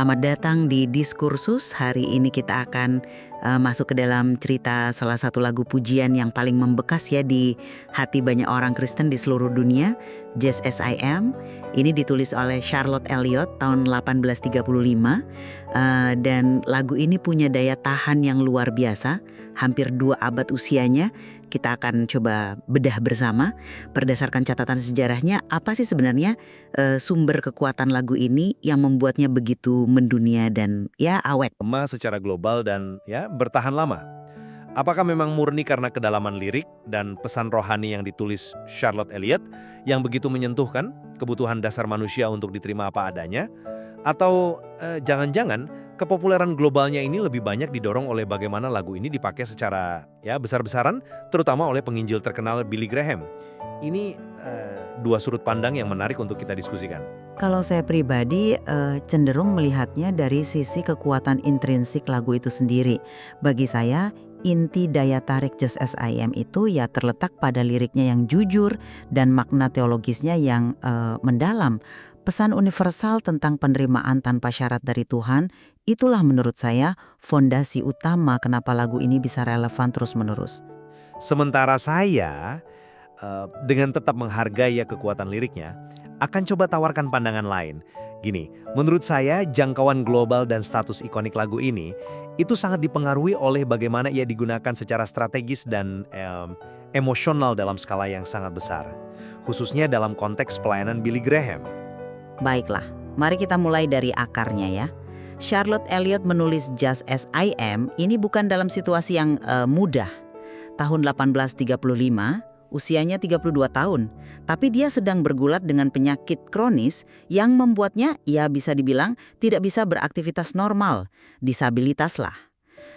selamat datang di Diskursus. Hari ini kita akan masuk ke dalam cerita salah satu lagu pujian yang paling membekas ya di hati banyak orang Kristen di seluruh dunia, Just As I Am. Ini ditulis oleh Charlotte Elliott tahun 1835 dan lagu ini punya daya tahan yang luar biasa, hampir 2 abad usianya. Kita akan coba bedah bersama berdasarkan catatan sejarahnya, apa sih sebenarnya sumber kekuatan lagu ini yang membuatnya begitu mendunia dan ya awet. Secara global dan ya bertahan lama. Apakah memang murni karena kedalaman lirik dan pesan rohani yang ditulis Charlotte Elliott yang begitu menyentuhkan kebutuhan dasar manusia untuk diterima apa adanya? Atau jangan-jangan kepopuleran globalnya ini lebih banyak didorong oleh bagaimana lagu ini dipakai secara ya besar-besaran, terutama oleh penginjil terkenal Billy Graham. Ini dua sudut pandang yang menarik untuk kita diskusikan. Kalau saya pribadi cenderung melihatnya dari sisi kekuatan intrinsik lagu itu sendiri. Bagi saya, inti daya tarik Just As I Am itu ya terletak pada liriknya yang jujur dan makna teologisnya yang mendalam. Pesan universal tentang penerimaan tanpa syarat dari Tuhan, itulah menurut saya fondasi utama kenapa lagu ini bisa relevan terus-menerus. Sementara saya, dengan tetap menghargai ya kekuatan liriknya, akan coba tawarkan pandangan lain. Gini, menurut saya jangkauan global dan status ikonik lagu ini itu sangat dipengaruhi oleh bagaimana ia digunakan secara strategis dan emosional dalam skala yang sangat besar. Khususnya dalam konteks pelayanan Billy Graham. Baiklah, mari kita mulai dari akarnya ya. Charlotte Elliott menulis Just As I Am ini bukan dalam situasi yang mudah. Tahun 1835, usianya 32 tahun, tapi dia sedang bergulat dengan penyakit kronis yang membuatnya, ya bisa dibilang, tidak bisa beraktivitas normal, disabilitas lah.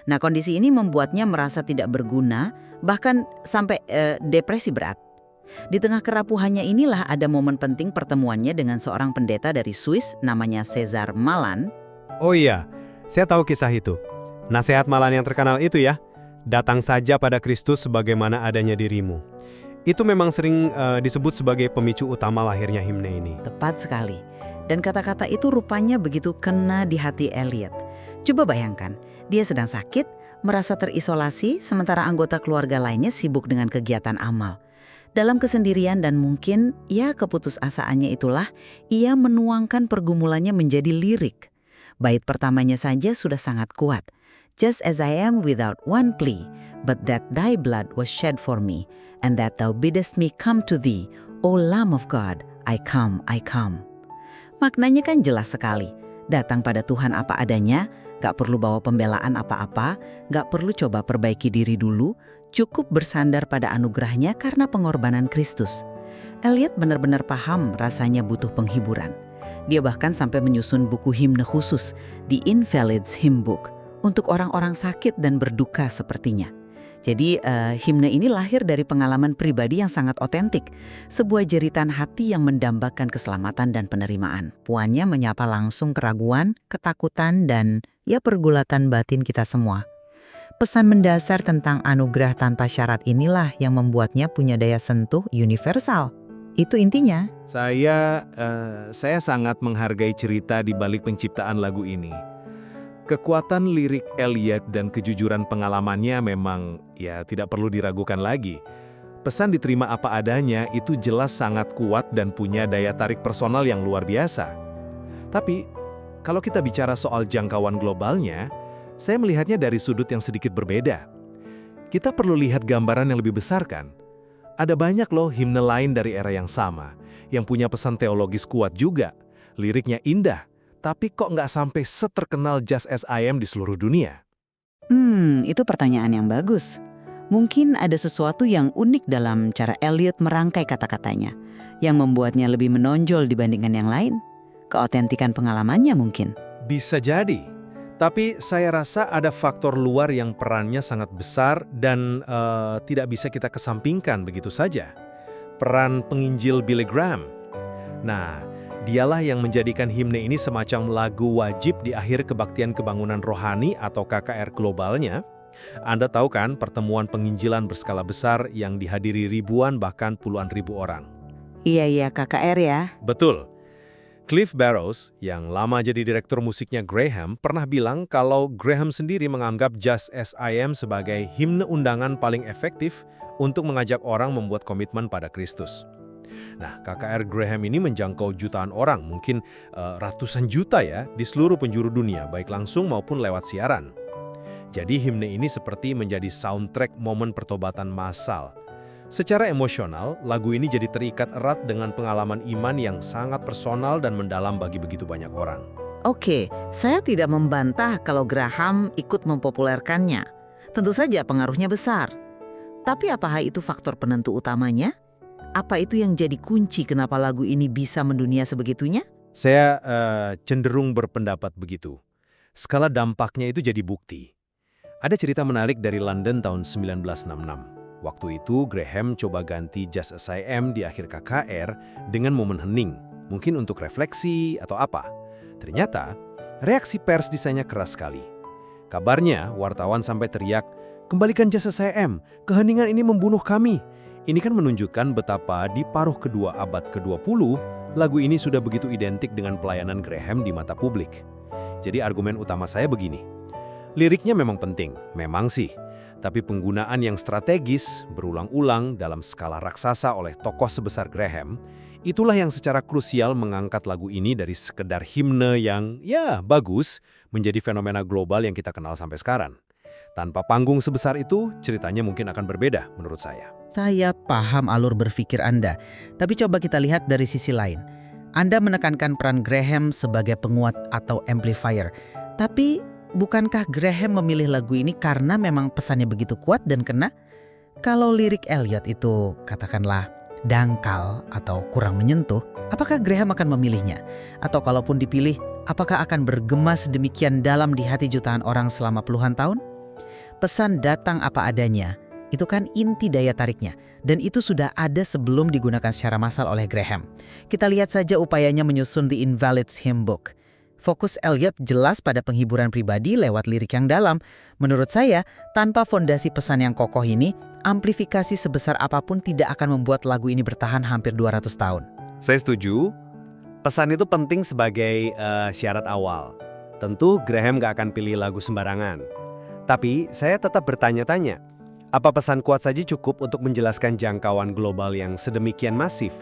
Nah, kondisi ini membuatnya merasa tidak berguna, bahkan sampai depresi berat. Di tengah kerapuhannya inilah ada momen penting pertemuannya dengan seorang pendeta dari Swiss namanya Cesar Malan. Oh iya, saya tahu kisah itu. Nasihat Malan yang terkenal itu ya, datang saja pada Kristus sebagaimana adanya dirimu. Itu memang sering disebut sebagai pemicu utama lahirnya himne ini. Tepat sekali. Dan kata-kata itu rupanya begitu kena di hati Elliott. Coba bayangkan, dia sedang sakit, merasa terisolasi, sementara anggota keluarga lainnya sibuk dengan kegiatan amal. Dalam kesendirian dan mungkin ya keputusasaannya itulah, ia menuangkan pergumulannya menjadi lirik. Bait pertamanya saja sudah sangat kuat. Just as I am without one plea, but that thy blood was shed for me, and that thou biddest me come to thee, O Lamb of God, I come, I come. Maknanya kan jelas sekali. Datang pada Tuhan apa adanya, gak perlu bawa pembelaan apa-apa, gak perlu coba perbaiki diri dulu, cukup bersandar pada anugerahnya karena pengorbanan Kristus. Elliott benar-benar paham rasanya butuh penghiburan. Dia bahkan sampai menyusun buku himne khusus, The Invalids Hymn Book, untuk orang-orang sakit dan berduka sepertinya. Jadi himne ini lahir dari pengalaman pribadi yang sangat otentik, sebuah jeritan hati yang mendambakan keselamatan dan penerimaan. Puannya menyapa langsung keraguan, ketakutan, dan ya pergulatan batin kita semua. Pesan mendasar tentang anugerah tanpa syarat inilah yang membuatnya punya daya sentuh universal. Itu intinya. Saya sangat menghargai cerita di balik penciptaan lagu ini. Kekuatan lirik Elliott dan kejujuran pengalamannya memang ya tidak perlu diragukan lagi. Pesan diterima apa adanya itu jelas sangat kuat dan punya daya tarik personal yang luar biasa. Tapi kalau kita bicara soal jangkauan globalnya, saya melihatnya dari sudut yang sedikit berbeda. Kita perlu lihat gambaran yang lebih besar kan? Ada banyak loh himne lain dari era yang sama, yang punya pesan teologis kuat juga. Liriknya indah, tapi kok nggak sampai seterkenal Just As I Am di seluruh dunia? Itu pertanyaan yang bagus. Mungkin ada sesuatu yang unik dalam cara Elliott merangkai kata-katanya, yang membuatnya lebih menonjol dibandingkan yang lain. Keotentikan pengalamannya mungkin. Bisa jadi. Tapi saya rasa ada faktor luar yang perannya sangat besar dan tidak bisa kita kesampingkan begitu saja. Peran penginjil Billy Graham. Nah, dialah yang menjadikan himne ini semacam lagu wajib di akhir kebaktian kebangunan rohani atau KKR globalnya. Anda tahu kan pertemuan penginjilan berskala besar yang dihadiri ribuan bahkan puluhan ribu orang. Iya, KKR ya. Betul. Cliff Barrows, yang lama jadi direktur musiknya Graham, pernah bilang kalau Graham sendiri menganggap Just As I Am sebagai himne undangan paling efektif untuk mengajak orang membuat komitmen pada Kristus. Nah, KKR Graham ini menjangkau jutaan orang, mungkin ratusan juta ya, di seluruh penjuru dunia, baik langsung maupun lewat siaran. Jadi himne ini seperti menjadi soundtrack momen pertobatan massal. Secara emosional, lagu ini jadi terikat erat dengan pengalaman iman yang sangat personal dan mendalam bagi begitu banyak orang. Oke, saya tidak membantah kalau Graham ikut mempopulerkannya. Tentu saja pengaruhnya besar. Tapi apakah itu faktor penentu utamanya? Apa itu yang jadi kunci kenapa lagu ini bisa mendunia sebegitunya? Saya cenderung berpendapat begitu. Skala dampaknya itu jadi bukti. Ada cerita menarik dari London tahun 1966. Waktu itu Graham coba ganti Just As I Am di akhir KKR dengan momen hening, mungkin untuk refleksi atau apa. Ternyata, reaksi pers di sana keras sekali. Kabarnya, wartawan sampai teriak, "Kembalikan Just As I Am, keheningan ini membunuh kami." Ini kan menunjukkan betapa di paruh kedua abad ke-20, lagu ini sudah begitu identik dengan pelayanan Graham di mata publik. Jadi argumen utama saya begini, liriknya memang penting, memang sih. Tapi penggunaan yang strategis, berulang-ulang dalam skala raksasa oleh tokoh sebesar Graham, itulah yang secara krusial mengangkat lagu ini dari sekedar himne yang, ya, bagus, menjadi fenomena global yang kita kenal sampai sekarang. Tanpa panggung sebesar itu, ceritanya mungkin akan berbeda menurut saya. Saya paham alur berpikir Anda, tapi coba kita lihat dari sisi lain. Anda menekankan peran Graham sebagai penguat atau amplifier, tapi bukankah Graham memilih lagu ini karena memang pesannya begitu kuat dan kena? Kalau lirik Elliot itu katakanlah dangkal atau kurang menyentuh, apakah Graham akan memilihnya? Atau kalaupun dipilih, apakah akan bergema sedemikian dalam di hati jutaan orang selama puluhan tahun? Pesan datang apa adanya, itu kan inti daya tariknya. Dan itu sudah ada sebelum digunakan secara massal oleh Graham. Kita lihat saja upayanya menyusun The Invalids Hymn Book. Fokus Elliot jelas pada penghiburan pribadi lewat lirik yang dalam. Menurut saya, tanpa fondasi pesan yang kokoh ini, amplifikasi sebesar apapun tidak akan membuat lagu ini bertahan hampir 200 tahun. Saya setuju. Pesan itu penting sebagai syarat awal. Tentu Graham gak akan pilih lagu sembarangan. Tapi saya tetap bertanya-tanya, apa pesan kuat saja cukup untuk menjelaskan jangkauan global yang sedemikian masif?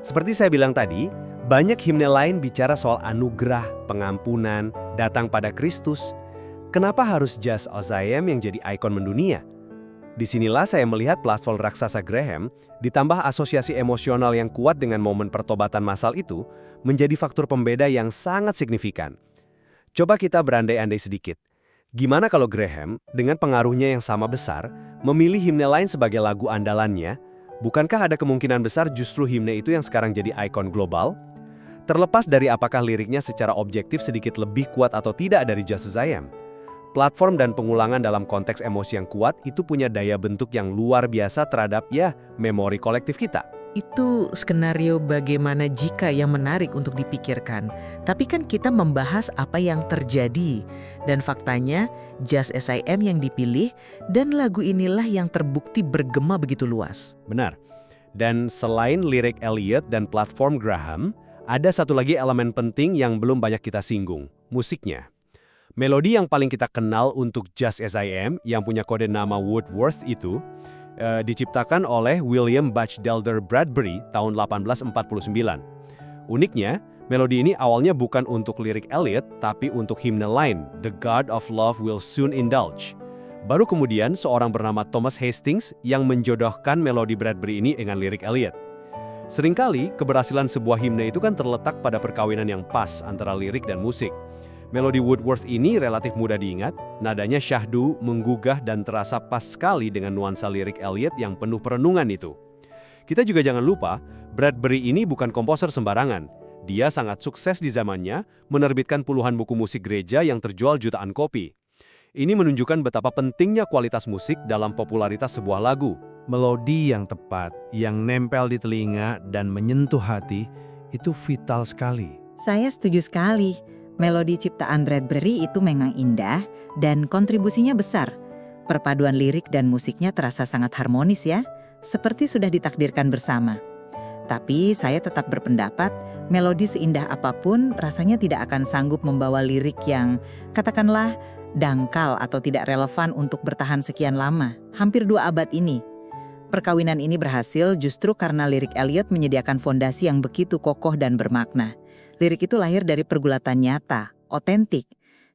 Seperti saya bilang tadi, banyak himne lain bicara soal anugerah, pengampunan, datang pada Kristus. Kenapa harus Just As I Am yang jadi ikon mendunia? Disinilah saya melihat platform raksasa Graham, ditambah asosiasi emosional yang kuat dengan momen pertobatan massal itu, menjadi faktor pembeda yang sangat signifikan. Coba kita berandai-andai sedikit. Gimana kalau Graham, dengan pengaruhnya yang sama besar, memilih himne lain sebagai lagu andalannya? Bukankah ada kemungkinan besar justru himne itu yang sekarang jadi ikon global? Terlepas dari apakah liriknya secara objektif sedikit lebih kuat atau tidak dari Just As I Am, platform dan pengulangan dalam konteks emosi yang kuat itu punya daya bentuk yang luar biasa terhadap, memori kolektif kita. Itu skenario bagaimana jika yang menarik untuk dipikirkan. Tapi kan kita membahas apa yang terjadi. Dan faktanya, Just As I Am yang dipilih, dan lagu inilah yang terbukti bergema begitu luas. Benar. Dan selain lirik Elliot dan platform Graham, ada satu lagi elemen penting yang belum banyak kita singgung, musiknya. Melodi yang paling kita kenal untuk Just As I Am, yang punya kode nama Woodworth itu, diciptakan oleh William Batchelder Bradbury tahun 1849. Uniknya, melodi ini awalnya bukan untuk lirik Elliot, tapi untuk himne lain, The God of Love Will Soon Indulge. Baru kemudian seorang bernama Thomas Hastings yang menjodohkan melodi Bradbury ini dengan lirik Elliot. Seringkali, keberhasilan sebuah himne itu kan terletak pada perkawinan yang pas antara lirik dan musik. Melodi Woodworth ini relatif mudah diingat, nadanya syahdu, menggugah, dan terasa pas sekali dengan nuansa lirik Elliot yang penuh perenungan itu. Kita juga jangan lupa, Bradbury ini bukan komposer sembarangan. Dia sangat sukses di zamannya, menerbitkan puluhan buku musik gereja yang terjual jutaan kopi. Ini menunjukkan betapa pentingnya kualitas musik dalam popularitas sebuah lagu. Melodi yang tepat, yang nempel di telinga dan menyentuh hati, itu vital sekali. Saya setuju sekali. Melodi ciptaan Bradbury itu memang indah dan kontribusinya besar. Perpaduan lirik dan musiknya terasa sangat harmonis ya, seperti sudah ditakdirkan bersama. Tapi saya tetap berpendapat melodi seindah apapun rasanya tidak akan sanggup membawa lirik yang katakanlah dangkal atau tidak relevan untuk bertahan sekian lama, hampir 2 abad ini. Perkawinan ini berhasil justru karena lirik Elliott menyediakan fondasi yang begitu kokoh dan bermakna. Lirik itu lahir dari pergulatan nyata, otentik.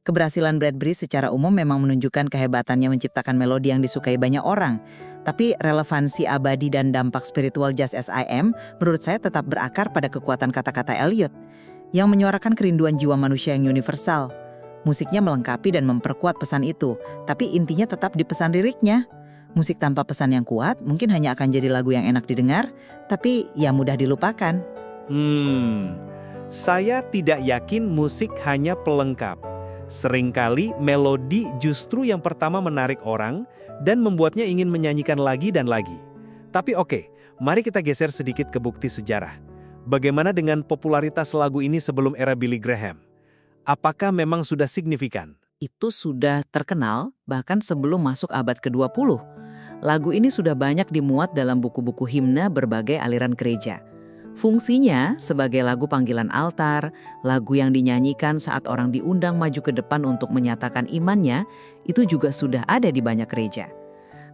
Keberhasilan Bradbury secara umum memang menunjukkan kehebatannya menciptakan melodi yang disukai banyak orang. Tapi relevansi abadi dan dampak spiritual Just As I Am menurut saya tetap berakar pada kekuatan kata-kata Elliott yang menyuarakan kerinduan jiwa manusia yang universal. Musiknya melengkapi dan memperkuat pesan itu, tapi intinya tetap di pesan liriknya. Musik tanpa pesan yang kuat mungkin hanya akan jadi lagu yang enak didengar, tapi ya mudah dilupakan. Saya tidak yakin musik hanya pelengkap. Seringkali melodi justru yang pertama menarik orang dan membuatnya ingin menyanyikan lagi dan lagi. Tapi oke, mari kita geser sedikit ke bukti sejarah. Bagaimana dengan popularitas lagu ini sebelum era Billy Graham? Apakah memang sudah signifikan? Itu sudah terkenal bahkan sebelum masuk abad ke-20. Lagu ini sudah banyak dimuat dalam buku-buku himne berbagai aliran gereja. Fungsinya sebagai lagu panggilan altar, lagu yang dinyanyikan saat orang diundang maju ke depan untuk menyatakan imannya, itu juga sudah ada di banyak gereja.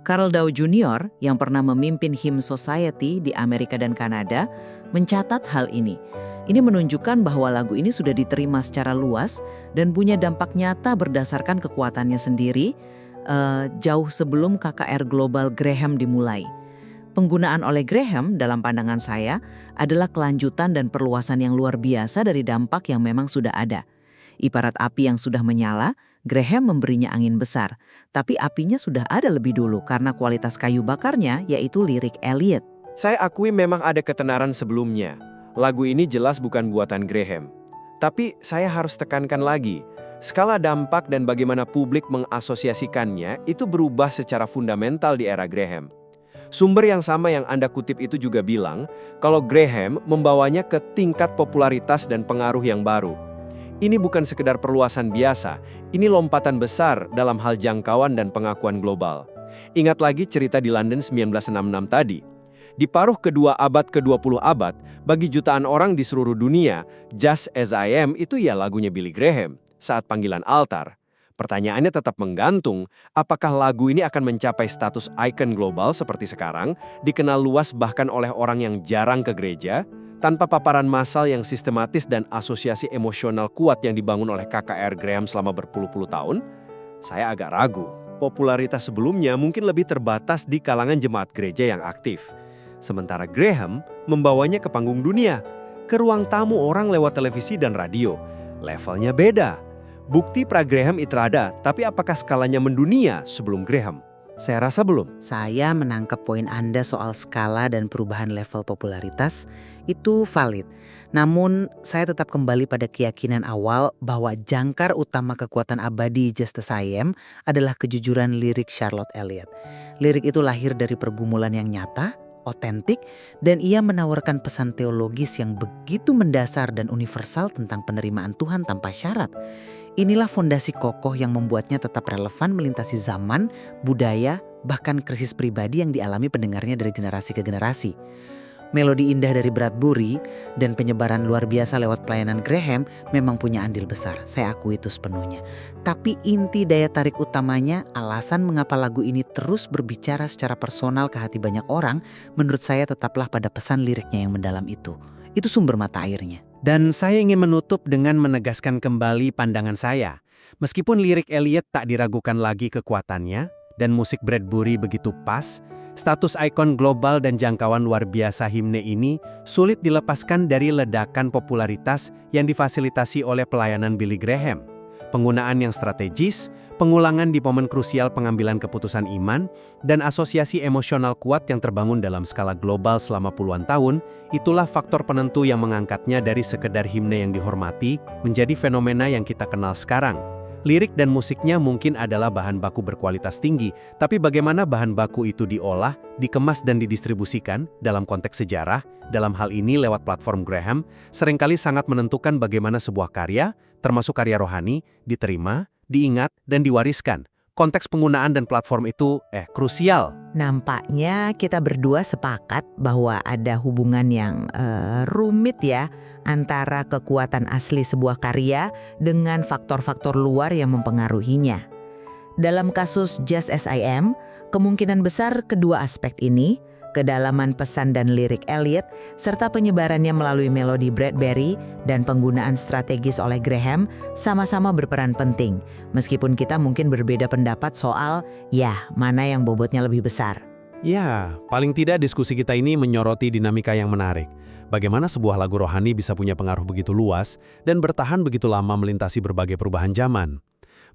Carl Dow Jr. yang pernah memimpin Hymn Society di Amerika dan Kanada mencatat hal ini. Ini menunjukkan bahwa lagu ini sudah diterima secara luas dan punya dampak nyata berdasarkan kekuatannya sendiri jauh sebelum KKR Global Graham dimulai. Penggunaan oleh Graham dalam pandangan saya adalah kelanjutan dan perluasan yang luar biasa dari dampak yang memang sudah ada. Ibarat api yang sudah menyala, Graham memberinya angin besar, tapi apinya sudah ada lebih dulu karena kualitas kayu bakarnya yaitu lirik Elliott. Saya akui memang ada ketenaran sebelumnya. Lagu ini jelas bukan buatan Graham. Tapi saya harus tekankan lagi, skala dampak dan bagaimana publik mengasosiasikannya itu berubah secara fundamental di era Graham. Sumber yang sama yang Anda kutip itu juga bilang kalau Graham membawanya ke tingkat popularitas dan pengaruh yang baru. Ini bukan sekedar perluasan biasa, ini lompatan besar dalam hal jangkauan dan pengakuan global. Ingat lagi cerita di London 1966 tadi. Di paruh kedua abad ke-20 abad, bagi jutaan orang di seluruh dunia, Just As I Am itu ya lagunya Billy Graham saat panggilan altar. Pertanyaannya tetap menggantung, apakah lagu ini akan mencapai status ikon global seperti sekarang, dikenal luas bahkan oleh orang yang jarang ke gereja, tanpa paparan massal yang sistematis dan asosiasi emosional kuat yang dibangun oleh KKR Graham selama berpuluh-puluh tahun? Saya agak ragu. Popularitas sebelumnya mungkin lebih terbatas di kalangan jemaat gereja yang aktif. Sementara Graham membawanya ke panggung dunia, ke ruang tamu orang lewat televisi dan radio. Levelnya beda. Bukti pra-Graham itu ada, tapi apakah skalanya mendunia sebelum Graham? Saya rasa belum. Saya menangkap poin Anda soal skala dan perubahan level popularitas itu valid. Namun, saya tetap kembali pada keyakinan awal bahwa jangkar utama kekuatan abadi Just As I Am adalah kejujuran lirik Charlotte Elliott. Lirik itu lahir dari pergumulan yang nyata, otentik, dan ia menawarkan pesan teologis yang begitu mendasar dan universal tentang penerimaan Tuhan tanpa syarat. Inilah fondasi kokoh yang membuatnya tetap relevan melintasi zaman, budaya, bahkan krisis pribadi yang dialami pendengarnya dari generasi ke generasi. Melodi indah dari Bradbury dan penyebaran luar biasa lewat pelayanan Graham memang punya andil besar, saya akui itu sepenuhnya. Tapi inti daya tarik utamanya, alasan mengapa lagu ini terus berbicara secara personal ke hati banyak orang, menurut saya tetaplah pada pesan liriknya yang mendalam itu. Itu sumber mata airnya. Dan saya ingin menutup dengan menegaskan kembali pandangan saya. Meskipun lirik Elliott tak diragukan lagi kekuatannya, dan musik Bradbury begitu pas, status ikon global dan jangkauan luar biasa himne ini sulit dilepaskan dari ledakan popularitas yang difasilitasi oleh pelayanan Billy Graham. Penggunaan yang strategis, pengulangan di momen krusial pengambilan keputusan iman, dan asosiasi emosional kuat yang terbangun dalam skala global selama puluhan tahun, itulah faktor penentu yang mengangkatnya dari sekedar himne yang dihormati menjadi fenomena yang kita kenal sekarang. Lirik dan musiknya mungkin adalah bahan baku berkualitas tinggi, tapi bagaimana bahan baku itu diolah, dikemas dan didistribusikan dalam konteks sejarah, dalam hal ini lewat platform Graham, seringkali sangat menentukan bagaimana sebuah karya, termasuk karya rohani, diterima, diingat, dan diwariskan. konteks penggunaan dan platform itu krusial. Nampaknya kita berdua sepakat bahwa ada hubungan yang rumit ya antara kekuatan asli sebuah karya dengan faktor-faktor luar yang mempengaruhinya. Dalam kasus Just As I Am, kemungkinan besar kedua aspek ini, kedalaman pesan dan lirik Eliot, serta penyebarannya melalui melodi Bradbury dan penggunaan strategis oleh Graham sama-sama berperan penting, meskipun kita mungkin berbeda pendapat soal, mana yang bobotnya lebih besar. Ya, paling tidak diskusi kita ini menyoroti dinamika yang menarik. Bagaimana sebuah lagu rohani bisa punya pengaruh begitu luas dan bertahan begitu lama melintasi berbagai perubahan zaman.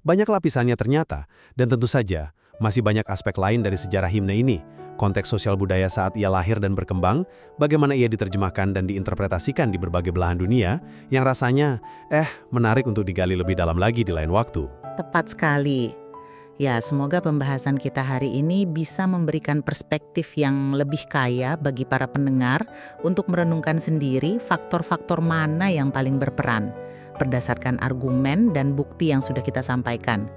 Banyak lapisannya ternyata, dan tentu saja masih banyak aspek lain dari sejarah himne ini. Konteks sosial budaya saat ia lahir dan berkembang, bagaimana ia diterjemahkan dan diinterpretasikan di berbagai belahan dunia, yang rasanya, menarik untuk digali lebih dalam lagi di lain waktu. Tepat sekali. Ya, semoga pembahasan kita hari ini bisa memberikan perspektif yang lebih kaya bagi para pendengar untuk merenungkan sendiri faktor-faktor mana yang paling berperan, berdasarkan argumen dan bukti yang sudah kita sampaikan.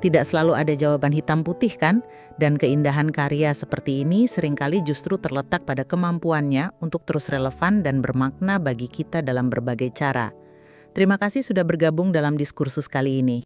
Tidak selalu ada jawaban hitam putih kan? Dan keindahan karya seperti ini seringkali justru terletak pada kemampuannya untuk terus relevan dan bermakna bagi kita dalam berbagai cara. Terima kasih sudah bergabung dalam diskursus kali ini.